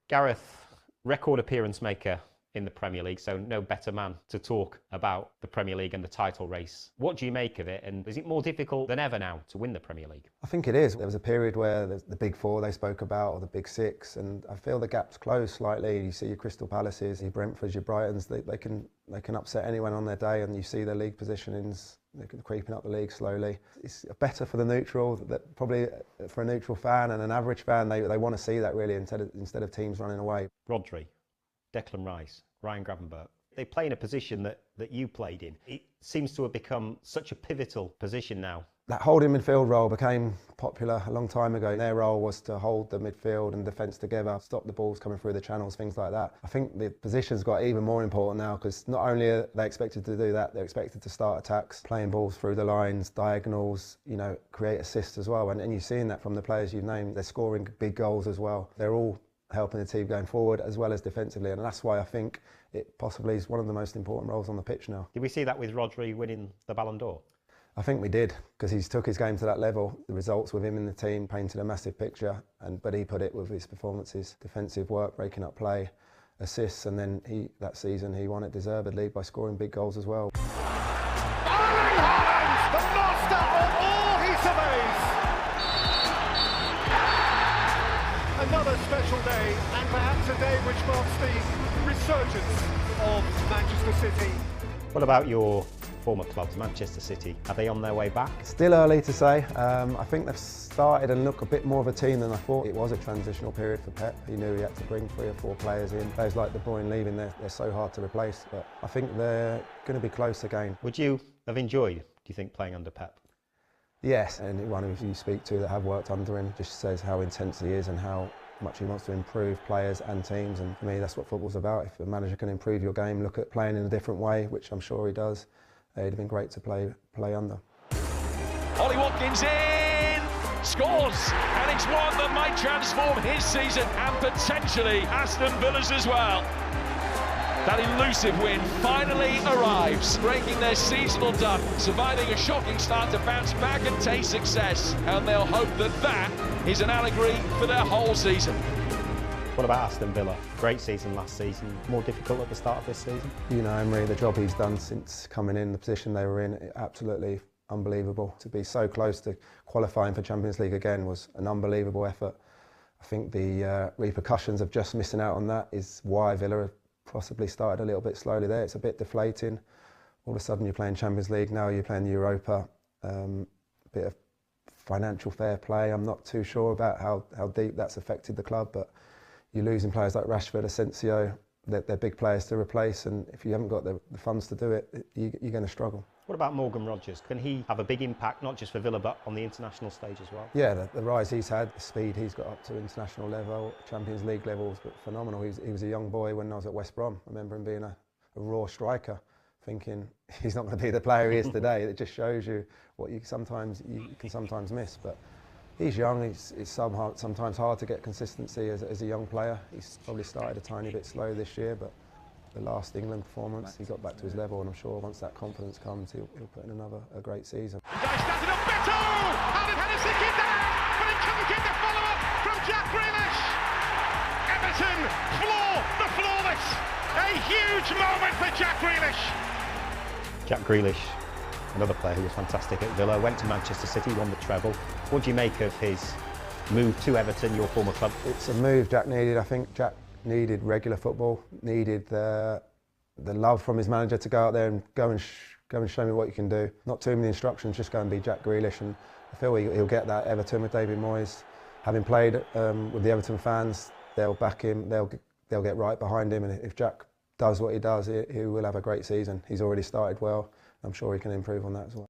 Gareth, record appearance maker in the Premier League, so no better man to talk about the Premier League and the title race. What do you make of it, and is it more difficult than ever now to win the Premier League? I think it is. There was a period where the big four they spoke about, or the big six, and I feel the gap's closed slightly. You see your Crystal Palaces, your Brentfords, your Brightons, they can upset anyone on their day, and you see their league positionings, they're creeping up the league slowly. It's better for the neutral, that probably for a neutral fan and an average fan, they want to see that really instead of teams running away. Rodri, Declan Rice, Ryan Gravenberch, they play in a position that you played in. It seems to have become such a pivotal position now. That holding midfield role became popular a long time ago. Their role was to hold the midfield and defence together, stop the balls coming through the channels, things like that. I think the position's got even more important now, because not only are they expected to do that, they're expected to start attacks, playing balls through the lines, diagonals, create assists as well. And you're seeing that from the players you've named. They're scoring big goals as well. They're all helping the team going forward as well as defensively, and that's why I think it possibly is one of the most important roles on the pitch now. Did we see that with Rodri winning the Ballon d'Or? I think we did, because he's took his game to that level. The results with him in the team painted a massive picture, but he put it with his performances, defensive work, breaking up play, assists, and then that season he won it deservedly by scoring big goals as well. Erling Haaland, the master of all he surveys. Another special day, and perhaps a day which marks the resurgence of Manchester City. What about your former clubs, Manchester City? Are they on their way back? Still early to say. I think they've started and look a bit more of a team than I thought. It was a transitional period for Pep. He knew he had to bring 3 or 4 players in. Players like De Bruyne leaving, they're so hard to replace, but I think they're going to be close again. Would you have enjoyed, do you think, playing under Pep? Yes, and anyone who you speak to that have worked under him just says how intense he is and how much he wants to improve players and teams, and for me that's what football's about. If a manager can improve your game, look at playing in a different way, which I'm sure he does, it'd have been great to play under. Ollie Watkins in, scores, and it's one that might transform his season and potentially Aston Villa's as well. That elusive win finally arrives, breaking their seasonal duck, surviving a shocking start to bounce back and taste success, and they'll hope that that is an allegory for their whole season. What about Aston Villa? Great season last season, more difficult at the start of this season? Emery, the job he's done since coming in, the position they were in, absolutely unbelievable. To be so close to qualifying for Champions League again was an unbelievable effort. I think the repercussions of just missing out on that is why Villa have possibly started a little bit slowly there. It's a bit deflating. All of a sudden you're playing Champions League, now you're playing Europa. Bit of financial fair play. I'm not too sure about how deep that's affected the club, but you're losing players like Rashford, Asensio. They're big players to replace, and if you haven't got the funds to do it, you're going to struggle. What about Morgan Rogers? Can he have a big impact, not just for Villa, but on the international stage as well? Yeah, the rise he's had, the speed he's got up to international level, Champions League levels, but phenomenal. He was a young boy when I was at West Brom. I remember him being a raw striker, thinking he's not going to be the player he is today. It just shows you what you can sometimes miss. But he's young. It's sometimes hard to get consistency as a young player. He's probably started a tiny bit slow this year, but the last England performance, he got back to his level, and I'm sure once that confidence comes, he'll put in a great season. Standing up, Beto! And it had a stick in there, but it couldn't get the follow-up from Jack Grealish. Everton floor the flawless. A huge moment for Jack Grealish. Jack Grealish, another player who was fantastic at Villa, went to Manchester City, won the treble. What do you make of his move to Everton, your former club? It's a move Jack needed. I think Jack needed regular football, needed the love from his manager to go out there and go and show me what you can do. Not too many instructions, just go and be Jack Grealish, and I feel he'll get that. Everton with David Moyes, having played with the Everton fans, they'll back him, they'll get right behind him, and if Jack does what he does, he will have a great season. He's already started well. I'm sure he can improve on that as well.